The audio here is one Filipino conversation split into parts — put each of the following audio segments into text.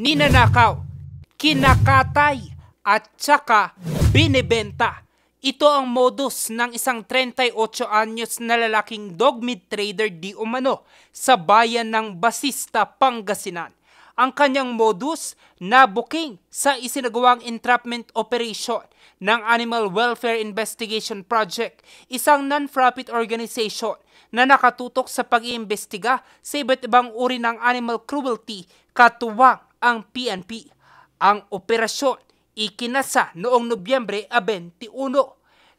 ninanakaw, kinakatay, at saka binibenta. Ito ang modus ng isang 38 anyos na lalaking dog meat trader di umano sa bayan ng Basista, Pangasinan. Ang kanyang modus na booking sa isinagawang entrapment operation ng Animal Welfare Investigation Project, isang non-profit organization na nakatutok sa pag-iimbestiga sa iba't ibang uri ng animal cruelty katuwang ang PNP. Ang operasyon ikinasa noong Nobyembre 21.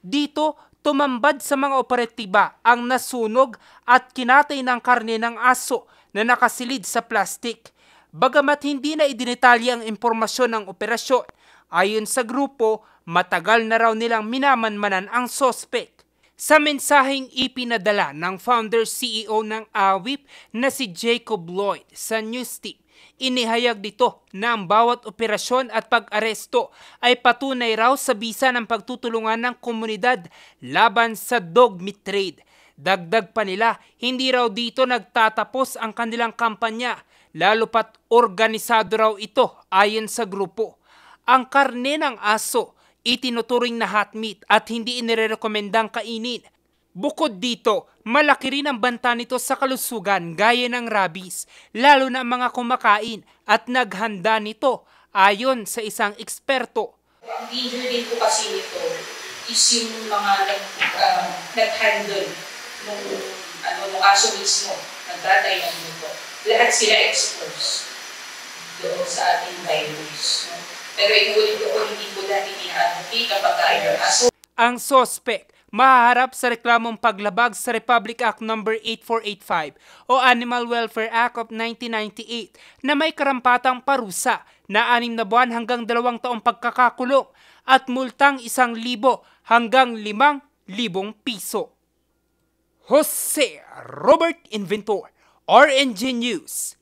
Dito, tumambad sa mga operatiba ang nasunog at kinatay ng karne ng aso na nakasilid sa plastik. Bagamat hindi na idinetalye ang impormasyon ng operasyon, ayon sa grupo, matagal na raw nilang minamanmanan ang sospek. Sa mensaheng ipinadala ng founder CEO ng AWIP na si Jacob Lloyd sa news team, inihayag dito na ang bawat operasyon at pag-aresto ay patunay raw sa bisa ng pagtutulungan ng komunidad laban sa dog meat trade. Dagdag pa nila, hindi raw dito nagtatapos ang kanilang kampanya, lalo pat organisado raw ito ayon sa grupo. Ang karne ng aso itinuturing na hot meat at hindi inirekomendang kainin. Bukod dito, malaki rin ang banta nito sa kalusugan gaya ng rabies, lalo na mga kumakain at naghanda nito ayon sa isang eksperto. Ang danger din po kasi nito is yung mga nag-handle nung aso mismo, nagtatay ng nito. Lahat sila exposed doon sa ating virus. Pero inuulit ko, hindi ko dati ina-advocate kapag yung aso. Ang sospek mahaharap sa reklamong paglabag sa Republic Act No. 8485 o Animal Welfare Act of 1998 na may karampatang parusa na 6 na buwan hanggang 2 taong pagkakakulong at multang 1,000 hanggang 5,000 piso. Jose Robert Inventor, RNG News.